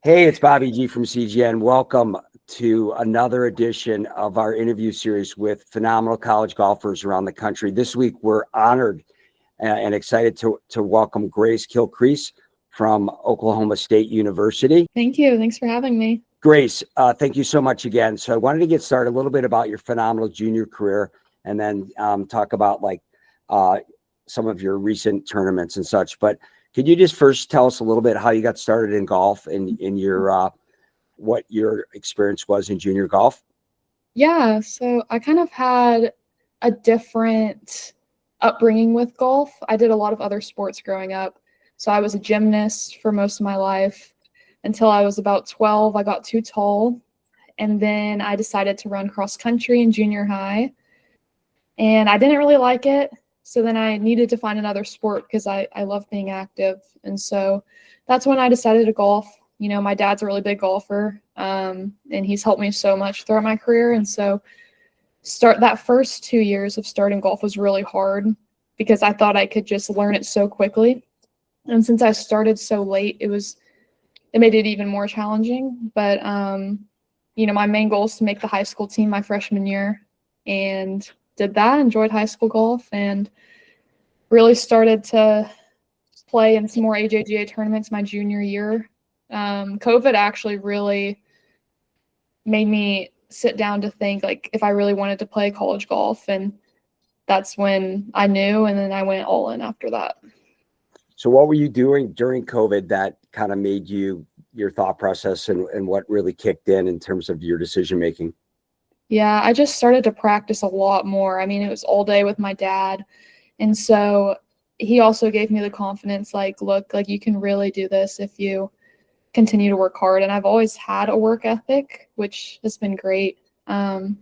Hey, it's Bobby G from CGN. Welcome to another edition of our interview series with phenomenal college golfers around the country. This week, we're honored and excited to welcome Grace Kilcrease from Oklahoma State University. Thank you. Thanks for having me. Grace, thank you so much again. So I wanted to get started a little bit about your phenomenal junior career and then talk about some of your recent tournaments and such. But could you just first tell us a little bit how you got started in golf and in your what your experience was in junior golf? Yeah, so I kind of had a different upbringing with golf. I did a lot of other sports growing up. So I was a gymnast for most of my life until I was about 12. I got too tall, and then I decided to run cross country in junior high, and I didn't really like it. So then I needed to find another sport because I love being active. And so that's when I decided to golf. You know, my dad's a really big golfer, and he's helped me so much throughout my career. And so that first 2 years of starting golf was really hard because I thought I could just learn it so quickly. And since I started so late, it made it even more challenging. But, you know, my main goal is to make the high school team my freshman year, and did that, enjoyed high school golf, and really started to play in some more AJGA tournaments my junior year. COVID actually really made me sit down to think like if I really wanted to play college golf, and that's when I knew, and then I went all in after that. So what were you doing during COVID that kind of made your thought process and what really kicked in terms of your decision making? Yeah, I just started to practice a lot more. I mean, it was all day with my dad. And so he also gave me the confidence, like, look, like you can really do this if you continue to work hard. And I've always had a work ethic, which has been great. But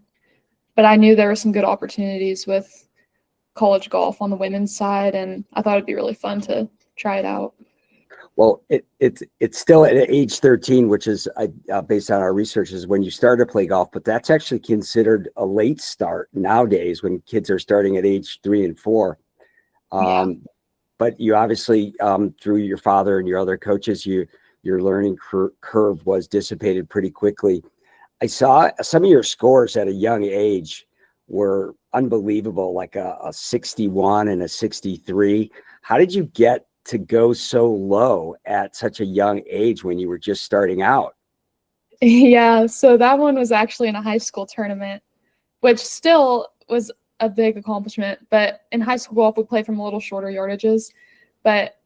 I knew there were some good opportunities with college golf on the women's side, and I thought it'd be really fun to try it out. Well, it's still at age 13, which is based on our research, is when you start to play golf, but that's actually considered a late start nowadays when kids are starting at age 3 and 4. Yeah. But you obviously, through your father and your other coaches, your learning curve was dissipated pretty quickly. I saw some of your scores at a young age were unbelievable, like a 61 and a 63. How did you get to go so low at such a young age when you were just starting out? Yeah, so that one was actually in a high school tournament, which still was a big accomplishment. But in high school golf, we play from a little shorter yardages. But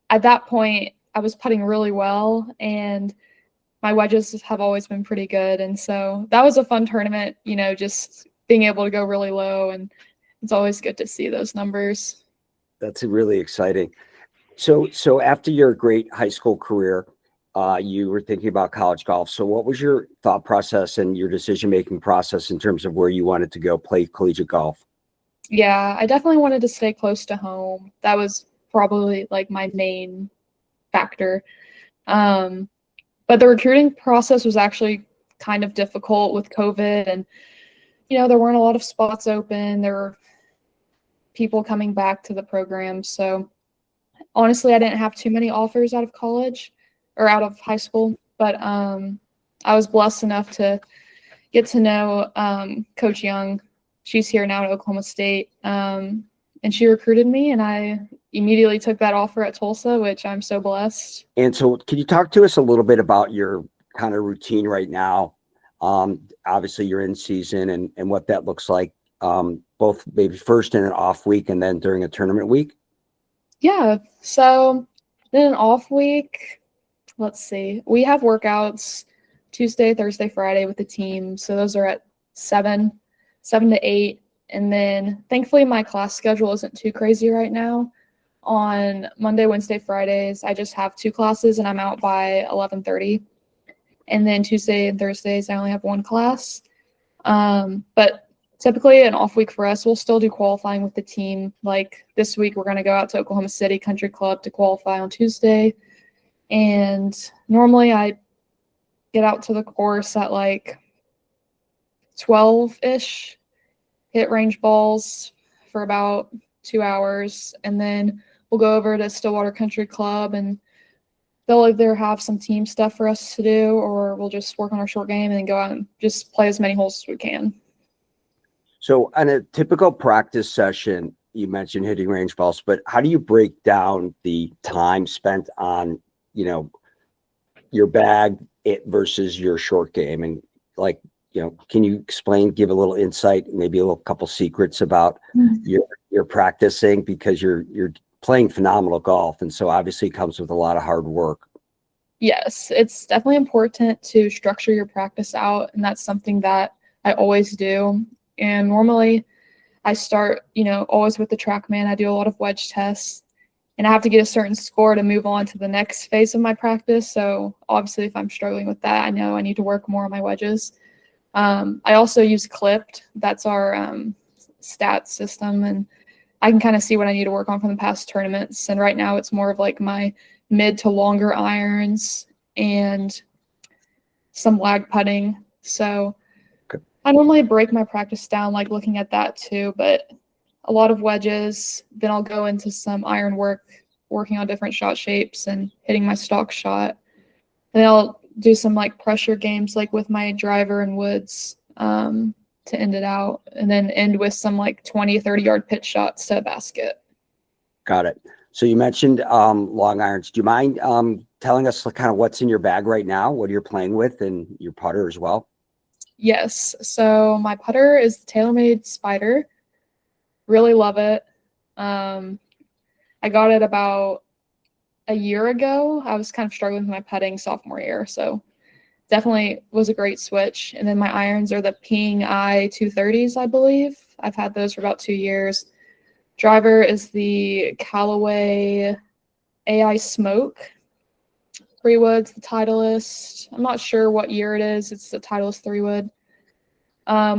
at that point, I was putting really well, and my wedges have always been pretty good. And so that was a fun tournament, you know, just being able to go really low. And it's always good to see those numbers. That's really exciting. So after your great high school career, you were thinking about college golf. So what was your thought process and your decision-making process in terms of where you wanted to go play collegiate golf? Yeah, I definitely wanted to stay close to home. That was probably like my main factor. But the recruiting process was actually kind of difficult with COVID, and, you know, there weren't a lot of spots open. There were people coming back to the program. So honestly, I didn't have too many offers out of college or out of high school, but I was blessed enough to get to know Coach Young. She's here now at Oklahoma State, and she recruited me, and I immediately took that offer at Tulsa, which I'm so blessed. And so can you talk to us a little bit about your kind of routine right now? Obviously, you're in season and what that looks like, both maybe first in an off week and then during a tournament week. Yeah, so then an off week, let's see. We have workouts Tuesday, Thursday, Friday with the team. So those are at 7 to 8. And then thankfully my class schedule isn't too crazy right now. On Monday, Wednesday, Fridays, I just have 2 classes and I'm out by 11:30. And then Tuesday and Thursdays, I only have 1 class. But typically an off week for us, we'll still do qualifying with the team. Like this week, we're going to go out to Oklahoma City Country Club to qualify on Tuesday. And normally I get out to the course at like 12-ish, hit range balls for about 2 hours. And then we'll go over to Stillwater Country Club, and they'll either have some team stuff for us to do, or we'll just work on our short game and then go out and just play as many holes as we can. So on a typical practice session, you mentioned hitting range balls, but how do you break down the time spent on, your bag versus your short game? And can you give a little insight, maybe a little couple secrets about your practicing, because you're playing phenomenal golf. And so obviously it comes with a lot of hard work. Yes, it's definitely important to structure your practice out. And that's something that I always do. And normally I start, always with the TrackMan. I do a lot of wedge tests, and I have to get a certain score to move on to the next phase of my practice. So obviously if I'm struggling with that, I know I need to work more on my wedges. I also use Clipped. That's our stats system, and I can kind of see what I need to work on from the past tournaments. And right now it's more of like my mid to longer irons and some lag putting. So okay. I normally break my practice down like looking at that too, but a lot of wedges. Then I'll go into some iron work, working on different shot shapes and hitting my stock shot. And then I'll do some like pressure games like with my driver and woods to end it out, and then end with some like 20, 30-yard pitch shots to a basket. Got it. So you mentioned long irons. Do you mind telling us kind of what's in your bag right now, what you're playing with, and your putter as well? Yes. So my putter is the TaylorMade Spider. Really love it. I got it about a year ago. I was kind of struggling with my putting sophomore year, so definitely was a great switch. And then my irons are the Ping I 230s, I believe. I've had those for about 2 years. Driver is the Callaway AI Smoke. 3-wood's the Titleist. I'm not sure what year it is. It's the Titleist 3-wood.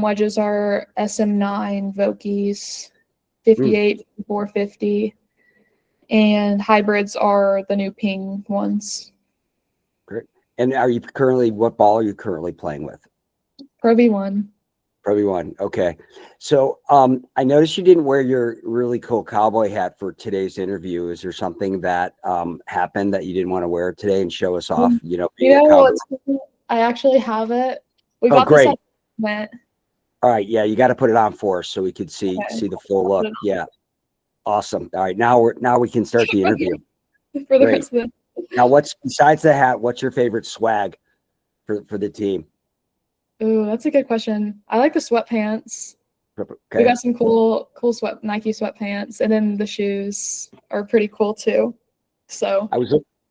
Wedges are SM9 Vokies, 58, 450. And hybrids are the new Ping ones. Great. And what ball are you currently playing with? Pro V1. Pro V1. Okay. So I noticed you didn't wear your really cool cowboy hat for today's interview. Is there something that happened that you didn't want to wear today and show us off? I actually have it. We got great. This event. All right. Yeah, you got to put it on for us so we could see the full look. Yeah. Awesome. All right. Now we can start the interview. For the rest of the Now, besides the hat, what's your favorite swag for the team? Ooh, that's a good question. I like the sweatpants. Okay. We got some cool Nike sweatpants, and then the shoes are pretty cool too. So I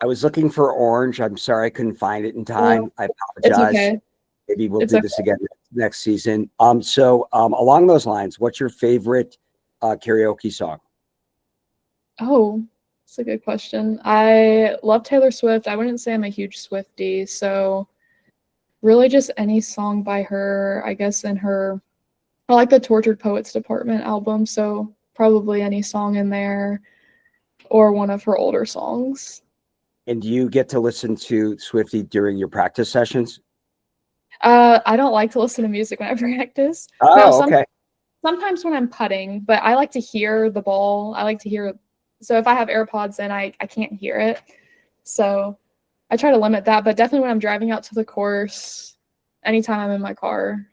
was looking for orange. I'm sorry I couldn't find it in time. I apologize. It's okay. Maybe we'll do this again next season. So along those lines, what's your favorite karaoke song? Oh, that's a good question. I love Taylor Swift. I wouldn't say I'm a huge Swiftie, so really just any song by her, I guess, I like the Tortured Poets Department album, so probably any song in there or one of her older songs. And do you get to listen to Swiftie during your practice sessions? I don't like to listen to music when I practice. Oh, okay. Sometimes when I'm putting, but I like to hear the ball. I like to hear. So if I have AirPods in, I can't hear it. So I try to limit that, but definitely when I'm driving out to the course, anytime I'm in my car,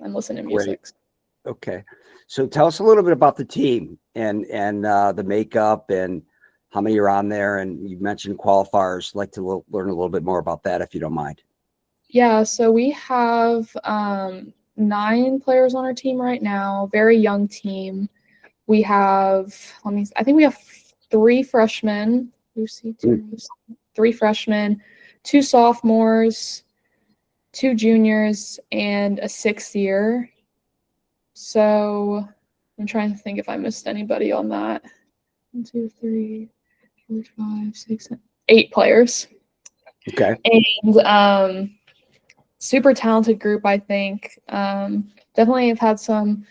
I'm listening to music. Great. Okay. So tell us a little bit about the team and the makeup and how many are on there. And you mentioned qualifiers. I'd like to learn a little bit more about that, if you don't mind. Yeah. So we have 9 players on our team right now, very young team. We have, I think we have 3 freshmen. 3 freshmen, 2 sophomores, 2 juniors, and a 6th year. So I'm trying to think if I missed anybody on that. 1, 2, 3, 4, 5, 6, 7, 8 players. Okay. And super talented group, I think. Definitely have had some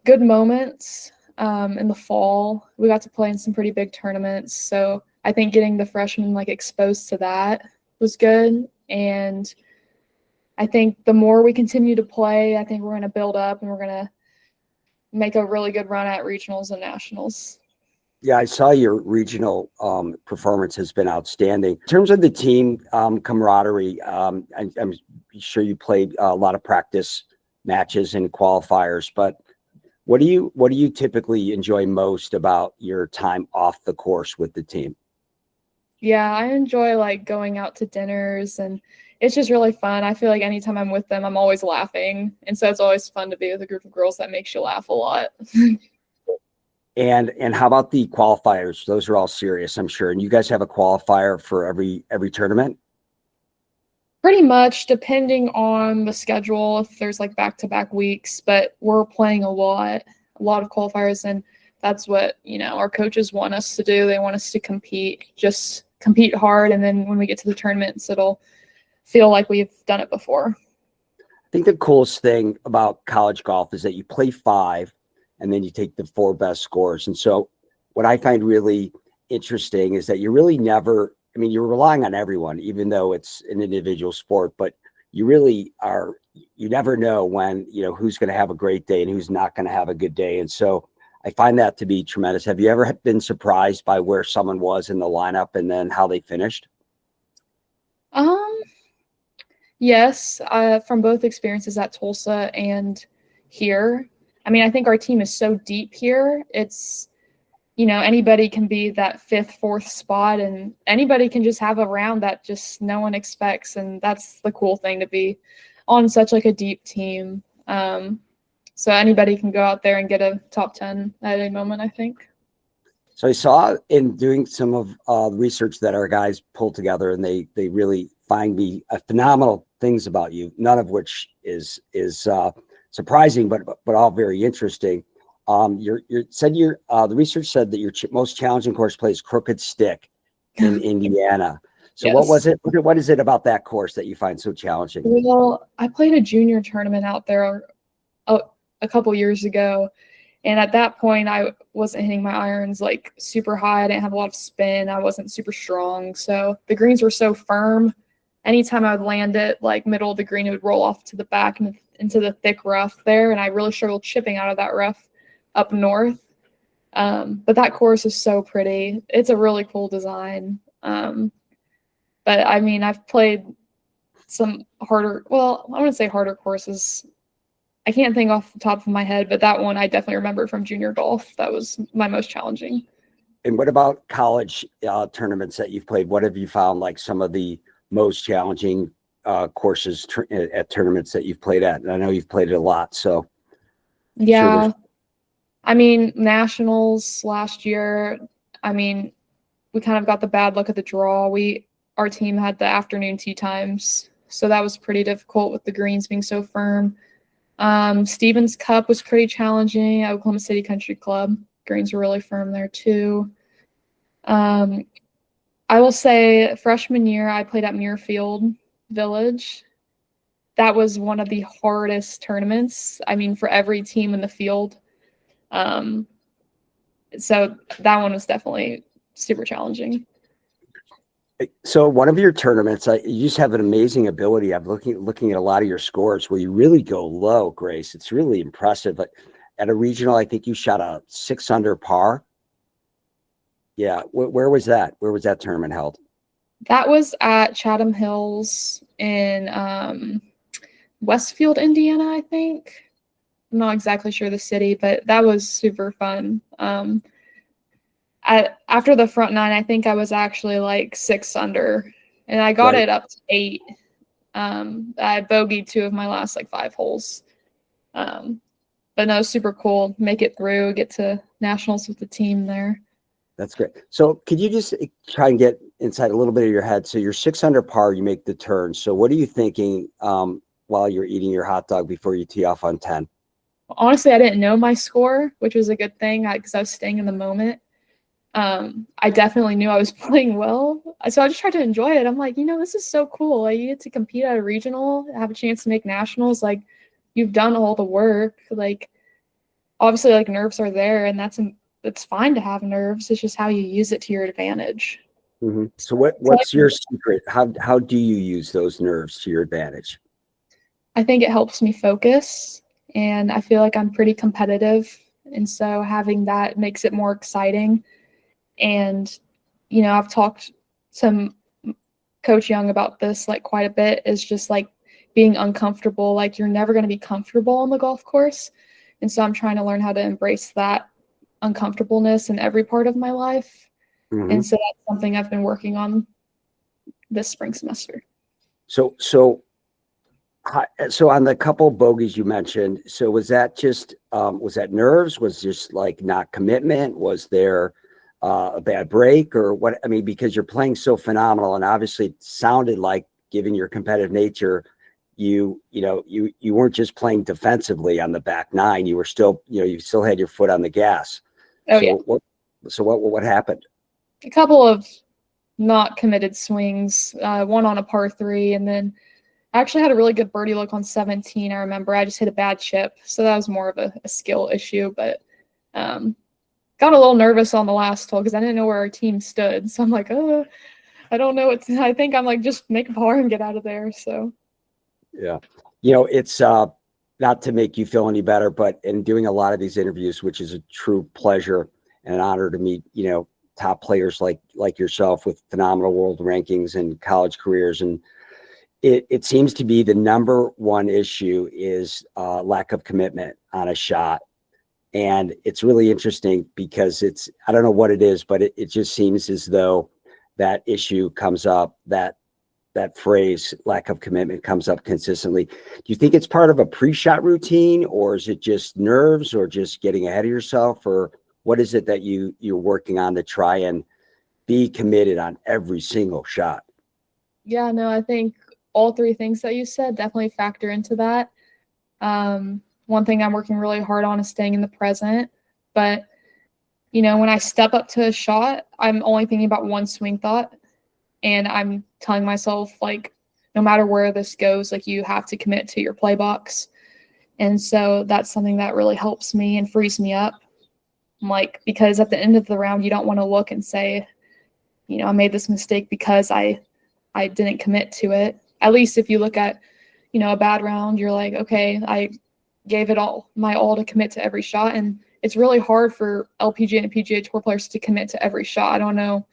good moments in the fall. We got to play in some pretty big tournaments, so I think getting the freshmen exposed to that was good. And I think the more we continue to play, I think we're going to build up and we're going to make a really good run at regionals and nationals. Yeah, I saw your regional performance has been outstanding. In terms of the team camaraderie, I'm sure you played a lot of practice matches and qualifiers, but what do you typically enjoy most about your time off the course with the team? Yeah, I enjoy like going out to dinners, and it's just really fun. I feel like anytime I'm with them, I'm always laughing. And so it's always fun to be with a group of girls that makes you laugh a lot. And how about the qualifiers? Those are all serious, I'm sure. And you guys have a qualifier for every tournament? Pretty much, depending on the schedule, if there's like back-to-back weeks, but we're playing a lot of qualifiers, and that's what, our coaches want us to do. They want us to compete, just compete hard, and then when we get to the tournaments, it'll feel like we've done it before. I think the coolest thing about college golf is that you play 5 and then you take the 4 best scores. And so what I find really interesting is that you really never, I mean, you're relying on everyone, even though it's an individual sport, but you really are, you never know when, who's going to have a great day and who's not going to have a good day. And so I find that to be tremendous. Have you ever been surprised by where someone was in the lineup and then how they finished? Yes, from both experiences at Tulsa and here. I mean, I think our team is so deep here. It's, anybody can be that 5th, 4th spot, and anybody can just have a round that just no one expects. And that's the cool thing, to be on such like a deep team. So anybody can go out there and get a top 10 at any moment, I think. So I saw in doing some of the research that our guys pulled together, and they really find me phenomenal things about you, none of which is surprising, but all very interesting. The research said that your most challenging course play is Crooked Stick in Indiana. So Yes. What was it? What is it about that course that you find so challenging? Well, I played a junior tournament out there a couple years ago, and at that point I wasn't hitting my irons like super high. I didn't have a lot of spin. I wasn't super strong. So the greens were so firm. Anytime I would land it like middle of the green, it would roll off to the back and into the thick rough there. And I really struggled chipping out of that rough up north. But that course is so pretty. It's a really cool design. But I mean, I've played some harder, well, I wouldn't say harder courses. I can't think off the top of my head, but that one I definitely remember from junior golf. That was my most challenging. And what about college tournaments that you've played? What have you found like some of the most challenging courses at tournaments that you've played at? And I know you've played it a lot, so. Yeah. I mean, nationals last year, I mean, we kind of got the bad luck of the draw. Our team had the afternoon tee times, so that was pretty difficult with the greens being so firm. Stevens Cup was pretty challenging at Oklahoma City Country Club. Greens were really firm there too. I will say freshman year, I played at Muirfield Village. That was one of the hardest tournaments, I mean, for every team in the field. So that one was definitely super challenging. So one of your tournaments, you just have an amazing ability. I'm looking at a lot of your scores where you really go low, Grace. It's really impressive. But at a regional, I think you shot a 6 under par. Yeah. Where was that? Where was that tournament held? That was at Chatham Hills in Westfield, Indiana, I think. I'm not exactly sure the city, but that was super fun. After the front 9, I think I was actually like 6 under, and I got it up to 8. I bogeyed 2 of my last like 5 holes. But no, super cool. Make it through, get to nationals with the team there. That's great. So could you just try and get inside a little bit of your head? So you're 6 under par, you make the turn. So what are you thinking while you're eating your hot dog before you tee off on 10? Honestly, I didn't know my score, which was a good thing because I was staying in the moment. I definitely knew I was playing well. So I just tried to enjoy it. I'm like, this is so cool. Like, you get to compete at a regional, have a chance to make nationals. Like, you've done all the work. Like, obviously, like, nerves are there, and it's fine to have nerves. It's just how you use it to your advantage. Mm-hmm. So what's your secret? How do you use those nerves to your advantage? I think it helps me focus, and I feel like I'm pretty competitive. And so having that makes it more exciting. And, I've talked to Coach Young about this like quite a bit, is just like being uncomfortable. Like you're never going to be comfortable on the golf course. And so I'm trying to learn how to embrace that uncomfortableness in every part of my life. Mm-hmm. And so that's something I've been working on this spring semester. So on the couple of bogeys you mentioned, so was that just, was that nerves? Was just like not commitment? Was there a bad break or what? I mean, because you're playing so phenomenal, and obviously it sounded like, given your competitive nature, you weren't just playing defensively on the back nine. You were still, you still had your foot on the gas. Oh, so yeah. What happened? A couple of not committed swings, one on a par 3, and then I actually had a really good birdie look on 17. I remember I just hit a bad chip, so that was more of a skill issue. But got a little nervous on the last hole because I didn't know where our team stood. So I'm like, oh, I don't know. I think I'm like, just make a par and get out of there. So yeah, it's not to make you feel any better, but in doing a lot of these interviews, which is a true pleasure and an honor to meet, top players like yourself with phenomenal world rankings and college careers, and it seems to be the number one issue is lack of commitment on a shot. And it's really interesting because I don't know what it is, but it just seems as though that issue comes up, that phrase, lack of commitment, comes up consistently. Do you think it's part of a pre-shot routine, or is it just nerves, or just getting ahead of yourself, or what is it that you're working on to try and be committed on every single shot? Yeah, no, I think all 3 things that you said definitely factor into that. One thing I'm working really hard on is staying in the present. But, when I step up to a shot, I'm only thinking about one swing thought. And I'm telling myself, like, no matter where this goes, like, you have to commit to your play box. And so that's something that really helps me and frees me up. Like, because at the end of the round, you don't want to look and say, I made this mistake because I didn't commit to it. At least if you look at, a bad round, you're like, okay, I gave it my all to commit to every shot. And it's really hard for LPGA and PGA Tour players to commit to every shot. I don't know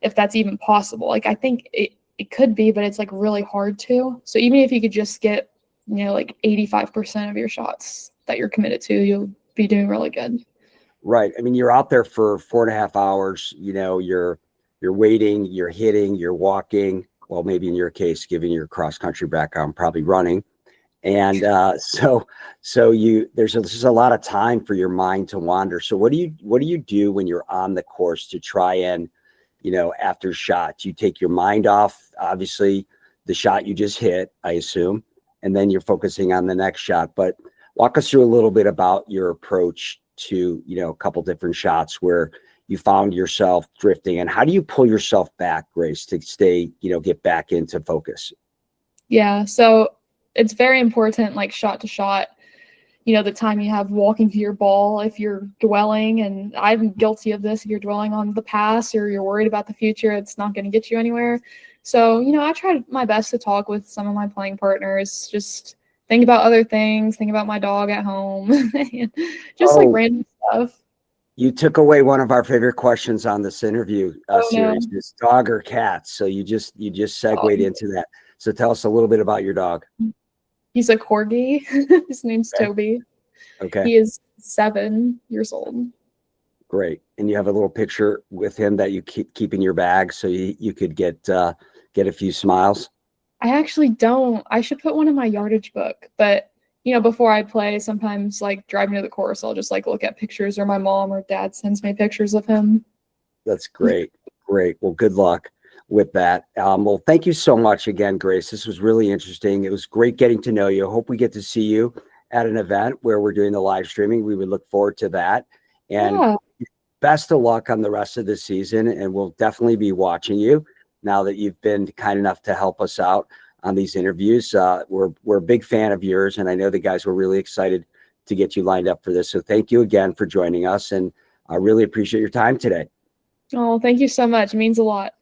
if that's even possible. Like, I think it could be, but it's like really hard to. So even if you could just get, like 85% of your shots that you're committed to, you'll be doing really good. Right. I mean, you're out there for 4.5 hours, you're waiting, you're hitting, you're walking. Well, maybe in your case, given your cross country background, probably running. And so there's just a lot of time for your mind to wander. So what do you do when you're on the course to try and, after shots, you take your mind off, obviously, the shot you just hit, I assume, and then you're focusing on the next shot. But walk us through a little bit about your approach to, a couple different shots where you found yourself drifting, and how do you pull yourself back, Grace, to stay, get back into focus? Yeah. So it's very important, like shot to shot, the time you have walking to your ball, if you're dwelling, and I'm guilty of this, if you're dwelling on the past or you're worried about the future, it's not going to get you anywhere. So, I tried my best to talk with some of my playing partners, just think about other things, think about my dog at home, just like random stuff. You took away one of our favorite questions on this interview series, No. is dog or cat. So you just segued into that. So tell us a little bit about your dog. He's a corgi. His name's Toby. Okay. He is 7 years old. Great. And you have a little picture with him that you keep in your bag so you could get a few smiles? I actually don't. I should put one in my yardage book, but before I play, sometimes like driving to the course, I'll just like look at pictures, or my mom or dad sends me pictures of him. That's great. Great. Well, good luck with that. Well, thank you so much again, Grace. This was really interesting. It was great getting to know you. I hope we get to see you at an event where we're doing the live streaming. We would look forward to that. And best of luck on the rest of the season. And we'll definitely be watching you now that you've been kind enough to help us out on these interviews. We're a big fan of yours, and I know the guys were really excited to get you lined up for this. So thank you again for joining us, and I really appreciate your time today. Oh, thank you so much. It means a lot.